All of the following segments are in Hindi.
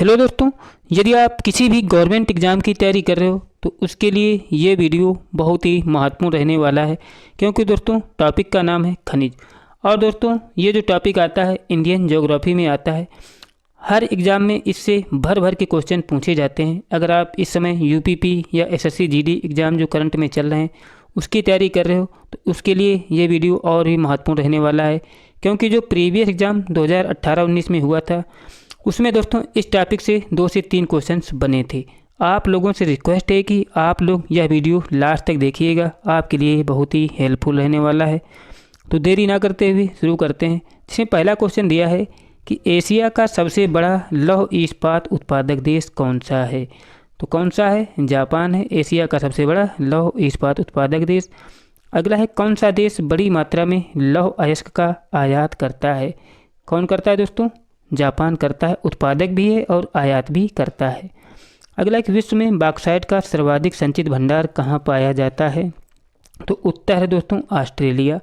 हेलो दोस्तों, यदि आप किसी भी गवर्नमेंट एग्ज़ाम की तैयारी कर रहे हो तो उसके लिए ये वीडियो बहुत ही महत्वपूर्ण रहने वाला है, क्योंकि दोस्तों टॉपिक का नाम है खनिज। और दोस्तों ये जो टॉपिक आता है इंडियन ज्योग्राफी में आता है। हर एग्ज़ाम में इससे भर भर के क्वेश्चन पूछे जाते हैं। अगर आप इस समय यूपीपी या एसएससी जीडी एग्ज़ाम जो करंट में चल रहे हैं उसकी तैयारी कर रहे हो तो उसके लिए ये वीडियो और भी महत्वपूर्ण रहने वाला है, क्योंकि जो प्रीवियस एग्ज़ाम 2018-19 में हुआ था उसमें दोस्तों इस टॉपिक से 2 से 3 क्वेश्चंस बने थे। आप लोगों से रिक्वेस्ट है कि आप लोग यह वीडियो लास्ट तक देखिएगा, आपके लिए बहुत ही हेल्पफुल रहने वाला है। तो देरी ना करते हुए शुरू करते हैं। जिसमें पहला क्वेश्चन दिया है कि एशिया का सबसे बड़ा लौह इस्पात उत्पादक देश कौन सा है। तो कौन सा है? जापान है एशिया का सबसे बड़ा लौह इस्पात उत्पादक देश। अगला है कौन सा देश बड़ी मात्रा में लौह अयस्क का आयात करता है। कौन करता है दोस्तों? जापान करता है, उत्पादक भी है और आयात भी करता है। अगला एक विश्व में बॉक्साइट का सर्वाधिक संचित भंडार कहाँ पाया जाता है। तो उत्तर है दोस्तों ऑस्ट्रेलिया।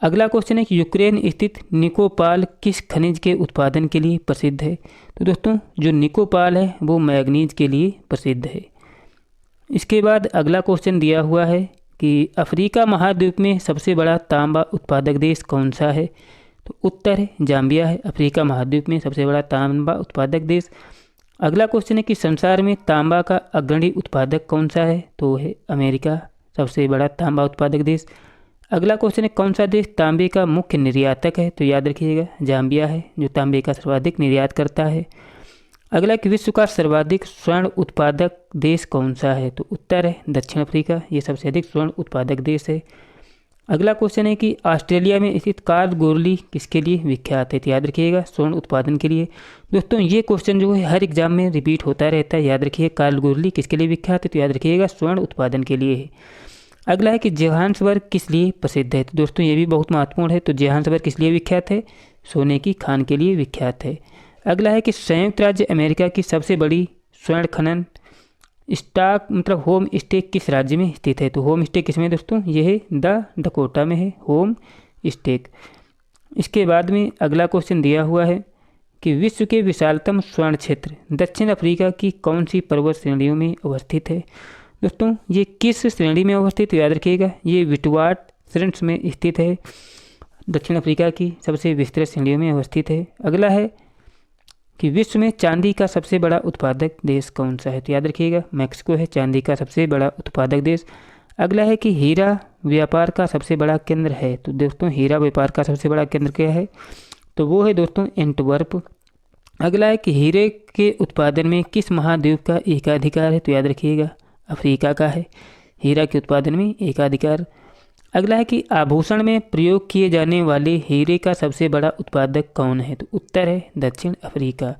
अगला क्वेश्चन है कि यूक्रेन स्थित निकोपाल किस खनिज के उत्पादन के लिए प्रसिद्ध है। तो दोस्तों जो निकोपाल है वो मैग्नीज के लिए प्रसिद्ध है। इसके बाद अगला क्वेश्चन दिया हुआ है कि अफ्रीका महाद्वीप में सबसे बड़ा तांबा उत्पादक देश कौन सा है। तो उत्तर है जाम्बिया है, अफ्रीका महाद्वीप में सबसे बड़ा तांबा उत्पादक देश। अगला क्वेश्चन है कि संसार में तांबा का अग्रणी उत्पादक कौन सा है। तो है अमेरिका सबसे बड़ा तांबा उत्पादक देश। अगला क्वेश्चन है कौन सा देश तांबे का मुख्य निर्यातक है। तो याद रखिएगा जाम्बिया है जो तांबे का सर्वाधिक निर्यात करता है। अगला कि विश्व का सर्वाधिक स्वर्ण उत्पादक देश कौन सा है। तो उत्तर है दक्षिण अफ्रीका, ये सबसे अधिक स्वर्ण उत्पादक देश है। अगला क्वेश्चन है कि ऑस्ट्रेलिया में स्थित कालगोरली किसके लिए विख्यात है। तो याद रखिएगा स्वर्ण उत्पादन के लिए। दोस्तों ये क्वेश्चन जो है हर एग्जाम में रिपीट होता रहता है, याद रखिए कालगोरली किसके लिए विख्यात है। तो याद रखिएगा स्वर्ण उत्पादन के लिए है। अगला है कि जोहान्सबर्ग किस लिए प्रसिद्ध है। तो दोस्तों ये भी बहुत महत्वपूर्ण है। तो जोहान्सबर्ग किस लिए विख्यात है? सोने की खान के लिए विख्यात है। अगला है कि संयुक्त राज्य अमेरिका की सबसे बड़ी स्वर्ण खनन स्टॉक मतलब होम स्टे किस राज्य में स्थित है। तो होम स्टे किस में दोस्तों? ये है द डकोटा में है होम स्टे। इसके बाद में अगला क्वेश्चन दिया हुआ है कि विश्व के विशालतम स्वर्ण क्षेत्र दक्षिण अफ्रीका की कौन सी पर्वत श्रेणियों में अवस्थित है। दोस्तों ये किस श्रेणी में अवस्थित है? याद रखिएगा ये विटवाट श्रेणी में स्थित है, दक्षिण अफ्रीका की सबसे विस्तृत श्रेणियों में अवस्थित है। अगला है कि विश्व में चांदी का सबसे बड़ा उत्पादक देश कौन सा है। तो याद रखिएगा मैक्सिको है चांदी का सबसे बड़ा उत्पादक देश। अगला है कि हीरा व्यापार का सबसे बड़ा केंद्र है। तो दोस्तों हीरा व्यापार का सबसे बड़ा केंद्र क्या है? तो वो है दोस्तों एंटवर्प। अगला है कि हीरे के उत्पादन में किस महाद्वीप का एकाधिकार है। तो याद रखिएगा अफ्रीका का है हीरा के उत्पादन में एकाधिकार। अगला है कि आभूषण में प्रयोग किए जाने वाले हीरे का सबसे बड़ा उत्पादक कौन है। तो उत्तर है दक्षिण अफ्रीका।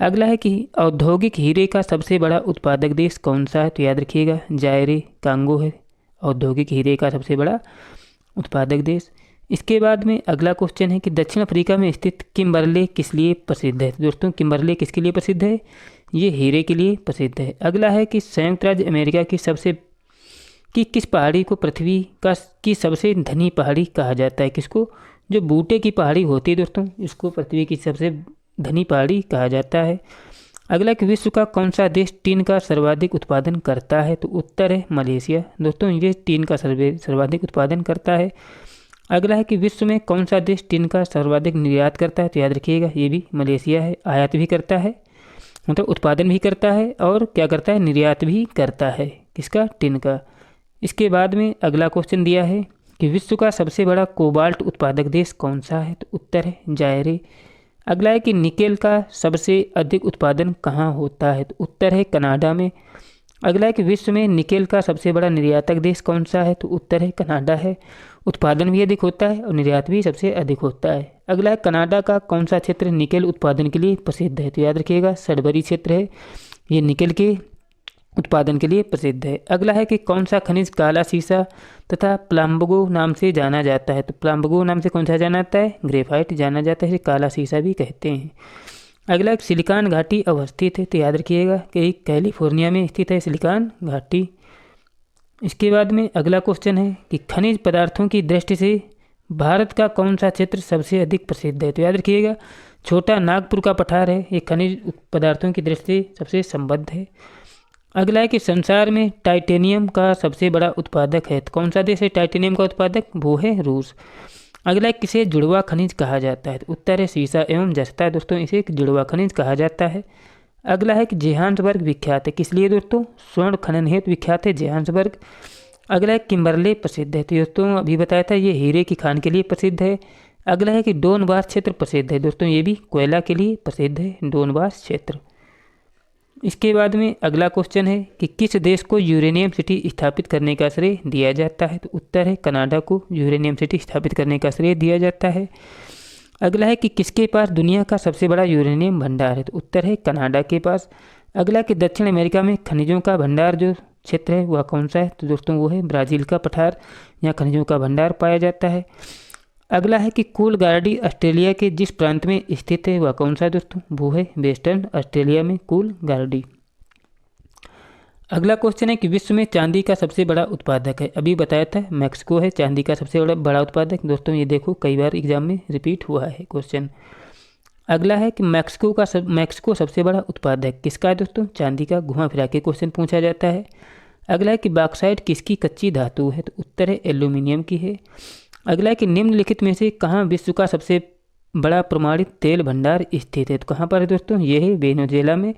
अगला है कि औद्योगिक हीरे का सबसे बड़ा उत्पादक देश कौन सा है। तो याद रखिएगा जायरे कांगो है औद्योगिक हीरे का सबसे बड़ा उत्पादक देश। इसके बाद में अगला क्वेश्चन है कि दक्षिण अफ्रीका में स्थित किम्बरले किस लिए प्रसिद्ध है। दोस्तों किम्बरले किसके लिए प्रसिद्ध है? ये हीरे के लिए प्रसिद्ध है। अगला है कि संयुक्त राज्य अमेरिका की किस पहाड़ी को पृथ्वी की सबसे घनी पहाड़ी कहा जाता है। किसको? जो बूटे की पहाड़ी होती है दोस्तों इसको पृथ्वी की सबसे घनी पहाड़ी कहा जाता है। अगला कि विश्व का कौन सा देश टीन का सर्वाधिक उत्पादन करता है। तो उत्तर है मलेशिया। दोस्तों ये टीन का सर्वाधिक उत्पादन करता है। अगला है कि विश्व में कौन सा देश टीन का सर्वाधिक निर्यात करता है। तो याद रखिएगा ये भी मलेशिया है, आयात भी करता है मतलब उत्पादन भी करता है और क्या करता है निर्यात भी करता है किसका? टीन का। इसके बाद में अगला क्वेश्चन दिया है कि विश्व का सबसे बड़ा कोबाल्ट उत्पादक देश कौन सा है। तो उत्तर है जायरे। अगला है कि निकेल का सबसे अधिक उत्पादन कहाँ होता है। तो उत्तर है कनाडा में। अगला है कि विश्व में निकेल का सबसे बड़ा निर्यातक देश कौन सा है। तो उत्तर है कनाडा है, उत्पादन भी अधिक होता है और निर्यात भी सबसे अधिक होता है। अगला है कनाडा का कौन सा क्षेत्र निकेल उत्पादन के लिए प्रसिद्ध है। तो याद रखिएगा सडबरी क्षेत्र है, ये निकेल के उत्पादन के लिए प्रसिद्ध है। अगला है कि कौन सा खनिज काला सीसा तथा प्लम्बगो नाम से जाना जाता है। तो प्लम्बगो नाम से कौन सा जाना जाता है? ग्रेफाइट जाना जाता है, काला सीसा भी कहते हैं। अगला एक सिलिकॉन घाटी अवस्थित है। तो याद रखिएगा कि कैलिफोर्निया में स्थित है सिलिकॉन घाटी। इसके बाद में अगला क्वेश्चन है कि खनिज पदार्थों की दृष्टि से भारत का कौन सा क्षेत्र सबसे अधिक प्रसिद्ध है? तो याद रखिएगा छोटा नागपुर का पठार है, ये खनिज पदार्थों की दृष्टि से सबसे संबद्ध है। अगला है कि संसार में टाइटेनियम का सबसे बड़ा उत्पादक है, तो कौन सा देश है टाइटेनियम का उत्पादक? वो है रूस। अगला है किसे जुड़वा खनिज कहा जाता है? तो उत्तर है सीसा एवं जस्ता। दोस्तों इसे एक जुड़वा खनिज कहा जाता है। अगला है कि जोहान्सबर्ग विख्यात है, किस लिए दोस्तों? स्वर्ण खनन हेतु विख्यात है जोहान्सबर्ग। अगला है किम्बरले प्रसिद्ध है, तो दोस्तों अभी बताया था ये हीरे की खान के लिए प्रसिद्ध है। अगला है कि डोनबास क्षेत्र प्रसिद्ध है, दोस्तों ये भी कोयला के लिए प्रसिद्ध है डोनबास क्षेत्र। इसके बाद में अगला क्वेश्चन है कि किस देश को यूरेनियम सिटी स्थापित करने का श्रेय दिया जाता है? तो उत्तर है कनाडा को यूरेनियम सिटी स्थापित करने का श्रेय दिया जाता है। अगला है कि किसके पास दुनिया का सबसे बड़ा यूरेनियम भंडार है? तो उत्तर है कनाडा के पास। अगला कि दक्षिण अमेरिका में खनिजों का भंडार जो क्षेत्र है वह कौन सा है? तो दोस्तों वो है ब्राज़ील का पठार, यहाँ खनिजों का भंडार पाया जाता है। अगला है कि कूलगार्डी ऑस्ट्रेलिया के जिस प्रांत में स्थित है वह कौन सा है दोस्तों? वो है वेस्टर्न ऑस्ट्रेलिया में कूलगार्डी। अगला क्वेश्चन है कि विश्व में चांदी का सबसे बड़ा उत्पादक है, अभी बताया था मैक्सिको है चांदी का सबसे बड़ा उत्पादक। दोस्तों ये देखो कई बार एग्जाम में रिपीट हुआ है क्वेश्चन। अगला है कि मैक्सिको सबसे बड़ा उत्पादक किसका है दोस्तों? चांदी का। घुमा फिरा के क्वेश्चन पूछा जाता है। अगला है कि बॉक्साइट किसकी कच्ची धातु है? तो उत्तर है एल्यूमिनियम की है। अगला है कि निम्नलिखित में से कहाँ विश्व का सबसे बड़ा प्रमाणित तेल भंडार स्थित है? तो कहाँ पर है दोस्तों? ये है वेनेजुएला में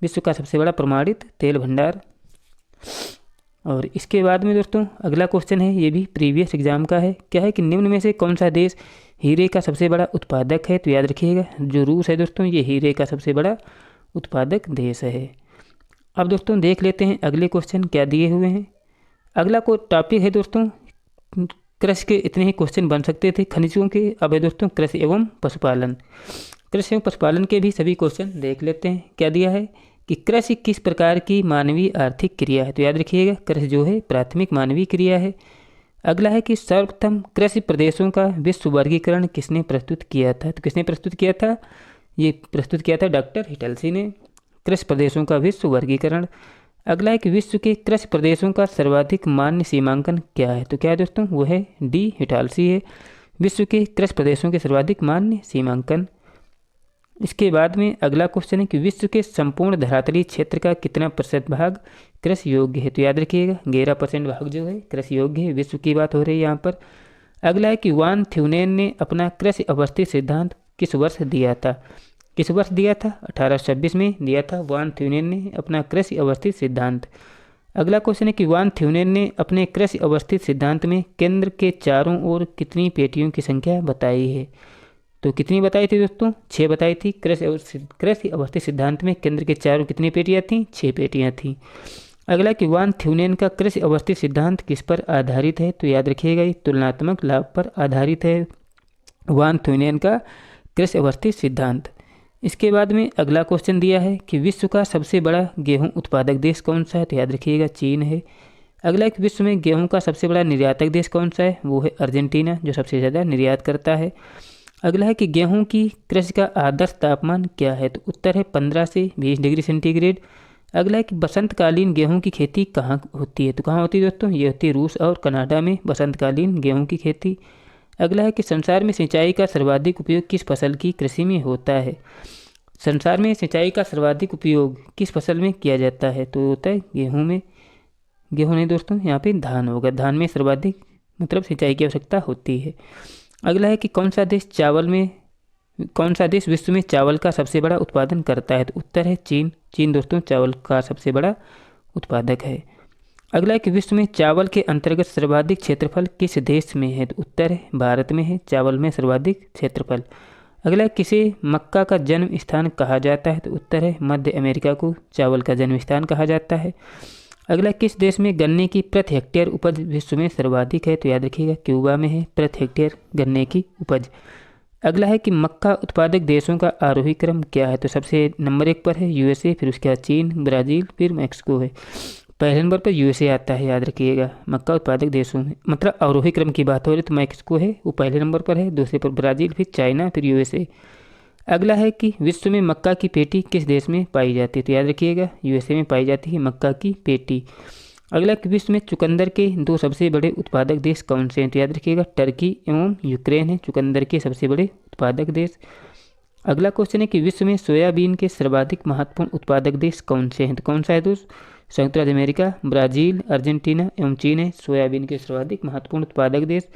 विश्व का सबसे बड़ा प्रमाणित तेल भंडार। और इसके बाद में दोस्तों अगला क्वेश्चन है, ये भी प्रीवियस एग्जाम का है। क्या है कि निम्न में से कौन सा देश हीरे का सबसे बड़ा उत्पादक है? तो याद रखिएगा जो रूस है दोस्तों ये हीरे का सबसे बड़ा उत्पादक देश है। अब दोस्तों देख लेते हैं अगले क्वेश्चन क्या दिए हुए हैं। अगला को टॉपिक है दोस्तों कृषि के, इतने ही क्वेश्चन बन सकते थे खनिजों के। अब है दोस्तों कृषि एवं पशुपालन। कृषि एवं पशुपालन के भी सभी क्वेश्चन देख लेते हैं। क्या दिया है कि कृषि किस प्रकार की मानवीय आर्थिक क्रिया है? तो याद रखिएगा कृषि जो है प्राथमिक मानवीय क्रिया है। अगला है कि सर्वप्रथम कृषि प्रदेशों का विश्व वर्गीकरण किसने प्रस्तुत किया था? तो किसने प्रस्तुत किया था? ये प्रस्तुत किया था डॉक्टर हिटलसी ने, कृषि प्रदेशों का विश्व वर्गीकरण। अगला है कि विश्व के कृषि प्रदेशों का सर्वाधिक मान्य सीमांकन क्या है? तो क्या है दोस्तों? वो है डी हिटालसी है, विश्व के कृषि प्रदेशों के सर्वाधिक मान्य सीमांकन। इसके बाद में अगला क्वेश्चन है कि विश्व के संपूर्ण धरातलीय क्षेत्र का कितना प्रतिशत भाग कृषि योग्य है? तो याद रखिएगा 11% भाग जो है कृषि योग्य है। विश्व की बात हो रही है यहाँ पर। अगला है कि वान थ्यूनेन ने अपना कृषि अवस्थित सिद्धांत किस वर्ष दिया था? किस वर्ष दिया था? 1826 में दिया था वान थ्यूनेन ने अपना कृषि अवस्थित सिद्धांत। अगला क्वेश्चन है कि वान थ्यूनेन ने अपने कृषि अवस्थित सिद्धांत में केंद्र के चारों ओर कितनी पेटियों की संख्या बताई है? तो कितनी बताई थी दोस्तों? 6 बताई थी। कृषि अवस्थित सिद्धांत में केंद्र के चारों कितनी पेटियाँ थीं? 6 पेटियाँ थीं। अगला कि वान थ्यूनेन का कृषि अवस्थित सिद्धांत किस पर आधारित है? तो याद रखिएगा ये तुलनात्मक लाभ पर आधारित है वान थ्यूनेन का कृषि अवस्थित सिद्धांत। इसके बाद में अगला क्वेश्चन दिया है कि विश्व का सबसे बड़ा गेहूं उत्पादक देश कौन सा है? तो याद रखिएगा चीन है। अगला कि विश्व में गेहूं का सबसे बड़ा निर्यातक देश कौन सा है? वो है अर्जेंटीना, जो सबसे ज़्यादा निर्यात करता है। अगला है कि गेहूं की कृषि का आदर्श तापमान क्या है? तो उत्तर है 15 से 20 डिग्री सेंटीग्रेड। अगला है कि बसंतकालीन गेहूं की खेती कहाँ होती है? तो कहाँ होती है दोस्तों? ये होती है रूस और कनाडा में बसंतकालीन गेहूं की खेती। अगला है कि संसार में सिंचाई का सर्वाधिक उपयोग किस फसल की कृषि में होता है? संसार में सिंचाई का सर्वाधिक उपयोग किस फसल में किया जाता है? तो होता है गेहूं में। गेहूं नहीं दोस्तों, यहाँ पे धान होगा। धान में सर्वाधिक मतलब सिंचाई की आवश्यकता होती है। अगला है कि कौन सा देश विश्व में चावल का सबसे बड़ा उत्पादन करता है? तो उत्तर है चीन। चीन दोस्तों चावल का सबसे बड़ा उत्पादक है। अगला है कि विश्व में चावल के अंतर्गत सर्वाधिक क्षेत्रफल किस देश में है? तो उत्तर है भारत में है चावल में सर्वाधिक क्षेत्रफल। अगला है किसे मक्का का जन्म स्थान कहा जाता है? तो उत्तर है मध्य अमेरिका को चावल का जन्म स्थान कहा जाता है। अगला किस देश में गन्ने की प्रति हेक्टेयर उपज विश्व में सर्वाधिक है? तो याद रखिएगा क्यूबा में है प्रति हेक्टेयर गन्ने की उपज। अगला है कि मक्का उत्पादक देशों का आरोही क्रम क्या है? तो सबसे नंबर 1 पर है यूएसए, फिर उसके बाद चीन, ब्राज़ील, फिर मैक्सिको है। पहले नंबर पर यूएसए आता है, याद रखिएगा मक्का उत्पादक देशों में। मतलब आरोही क्रम की बात हो रही तो मैक्सिको है वो पहले नंबर पर है, दूसरे पर ब्राज़ील, फिर चाइना, फिर यूएसए। अगला है कि विश्व में मक्का की पेटी किस देश में पाई जाती है? तो याद रखिएगा यूएसए में पाई जाती है मक्का की पेटी। अगला कि विश्व में चुकंदर के 2 सबसे बड़े उत्पादक देश कौन से हैं? तो याद रखिएगा टर्की एवं यूक्रेन है चुकंदर के सबसे बड़े उत्पादक देश। अगला क्वेश्चन है कि विश्व में सोयाबीन के सर्वाधिक महत्वपूर्ण उत्पादक देश कौन से हैं? तो कौन सा है दोस्त? संयुक्त राज्य अमेरिका, ब्राज़ील, अर्जेंटीना एवं चीन है सोयाबीन के सर्वाधिक महत्वपूर्ण उत्पादक देश।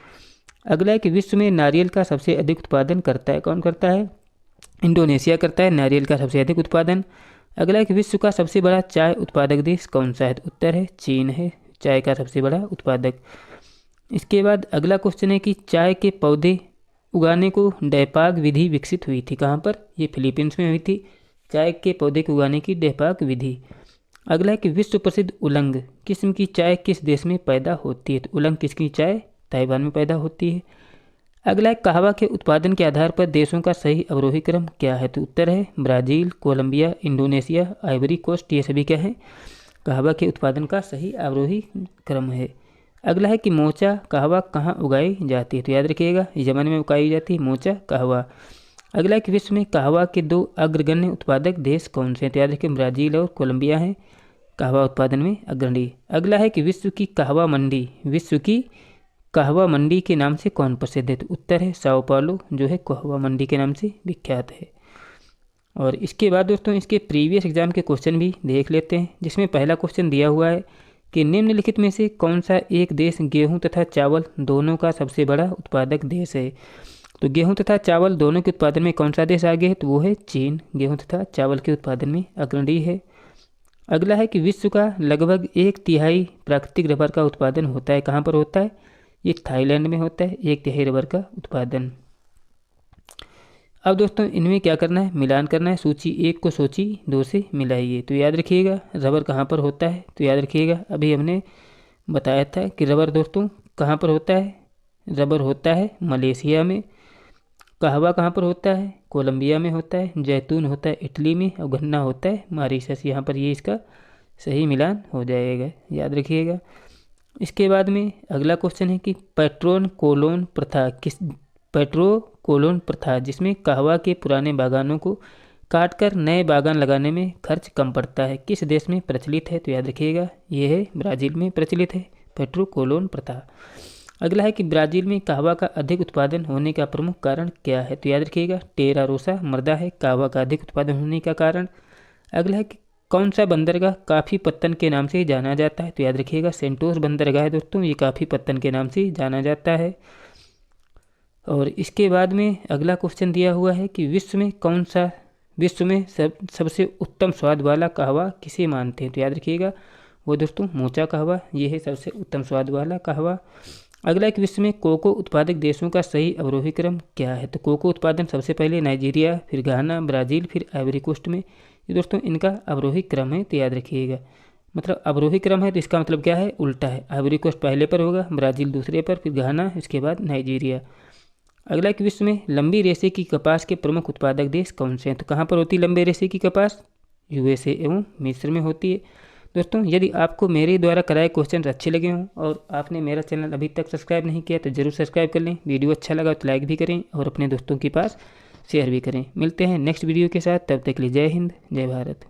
अगला है कि विश्व में नारियल का सबसे अधिक उत्पादन करता है, कौन करता है? इंडोनेशिया करता है नारियल का सबसे अधिक उत्पादन। अगला है कि विश्व का सबसे बड़ा चाय उत्पादक देश कौन सा है? तो उत्तर है चीन है चाय का सबसे बड़ा उत्पादक। इसके बाद अगला क्वेश्चन है कि चाय के पौधे उगाने को डेपाग विधि विकसित हुई थी, कहाँ पर? ये फिलीपींस में हुई थी चाय के पौधे को उगाने की डेपाग विधि। अगला है कि विश्व प्रसिद्ध उलंग किस्म की चाय किस देश में पैदा होती है? तो उलंग किस्म की चाय ताइवान में पैदा होती है। अगला है कहवा के उत्पादन के आधार पर देशों का सही अवरोही क्रम क्या है? तो उत्तर है Brazil, Colombia, Indonesia, Ivory Coast, ये सभी क्या है कहवा के उत्पादन का सही अवरोही क्रम है। अगला है कि मोचा कहवा कहाँ उगाई जाती है? तो याद रखिएगा यमन में उगाई जाती है मोचा कहवा। अगला है कि विश्व में कहवा के 2 अग्रगण्य उत्पादक देश कौन से हैं? तो याद रखिए ब्राज़ील और कोलंबिया हैं कहवा उत्पादन में अग्रणी। अगला है कि विश्व की कहवा मंडी के नाम से कौन प्रसिद्ध है? तो उत्तर है साओ पाउलो जो है कहवा मंडी के नाम से विख्यात है। और इसके बाद दोस्तों इसके प्रीवियस एग्जाम के क्वेश्चन भी देख लेते हैं, जिसमें पहला क्वेश्चन दिया हुआ है कि निम्नलिखित में से कौन सा एक देश गेहूं तथा चावल दोनों का सबसे बड़ा उत्पादक देश है? तो गेहूं तथा चावल दोनों के उत्पादन में कौन सा देश आगे है? तो वो है चीन गेहूं तथा चावल के उत्पादन में अग्रणी है। अगला है कि विश्व का लगभग 1/3 प्राकृतिक रबर का उत्पादन होता है, कहाँ पर होता है? ये थाईलैंड में होता है 1/3 रबर का उत्पादन। अब दोस्तों इनमें क्या करना है? मिलान करना है, सूची 1 को सूची 2 से मिलाइए। तो याद रखिएगा रबर कहाँ पर होता है? तो याद रखिएगा अभी हमने बताया था कि रबर दोस्तों कहाँ पर होता है? रबर होता है मलेशिया में। कहवा कहाँ पर होता है? कोलंबिया में होता है। जैतून होता है इटली में और गन्ना होता है मॉरिशस। यहाँ पर ये इसका सही मिलान हो जाएगा, याद रखिएगा। इसके बाद में अगला क्वेश्चन है कि पेट्रो कोलोन प्रथा जिसमें कहवा के पुराने बागानों को काटकर नए बागान लगाने में खर्च कम पड़ता है, किस देश में प्रचलित है? तो याद रखिएगा ये है ब्राज़ील में प्रचलित है पेट्रो कोलोन प्रथा। अगला है कि ब्राज़ील में कहवा का अधिक उत्पादन होने का प्रमुख कारण क्या है? तो याद रखिएगा टेरा रोसा मृदा है कहवा का अधिक उत्पादन होने का कारण। अगला है कि कौन सा बंदरगाह काफ़ी पत्तन के नाम से जाना जाता है? तो याद रखिएगा सेंटोस बंदरगाह है दोस्तों, ये काफ़ी पत्तन के नाम से जाना जाता है। और इसके बाद में अगला क्वेश्चन दिया हुआ है कि विश्व में सबसे उत्तम स्वाद वाला कहवा किसे मानते हैं? तो याद रखिएगा वो दोस्तों मोचा कहवा, ये है सबसे उत्तम स्वाद वाला कहवा। अगला एक विश्व में कोको उत्पादक देशों का सही अवरोही क्रम क्या है? तो कोको उत्पादन सबसे पहले नाइजीरिया, फिर घाना, ब्राज़ील, फिर आइवरी कोस्ट में, ये दोस्तों इनका अवरोही क्रम है। तो याद रखिएगा मतलब अवरोही क्रम है तो इसका मतलब क्या है? उल्टा है। आइवरी कोस्ट पहले पर होगा, ब्राज़ील दूसरे पर, फिर घाना, इसके बाद नाइजीरिया। अगला कि विश्व में लंबी रेशे की कपास के प्रमुख उत्पादक देश कौन से हैं? तो कहाँ पर होती है लंबे रेशे की कपास? यूएसए एवं मिस्र में होती है। दोस्तों यदि आपको मेरे द्वारा कराए क्वेश्चन अच्छे लगे हों और आपने मेरा चैनल अभी तक सब्सक्राइब नहीं किया तो ज़रूर सब्सक्राइब कर लें। वीडियो अच्छा लगा तो लाइक भी करें और अपने दोस्तों के पास शेयर भी करें। मिलते हैं नेक्स्ट वीडियो के साथ, तब तक के लिए जय हिंद, जय भारत।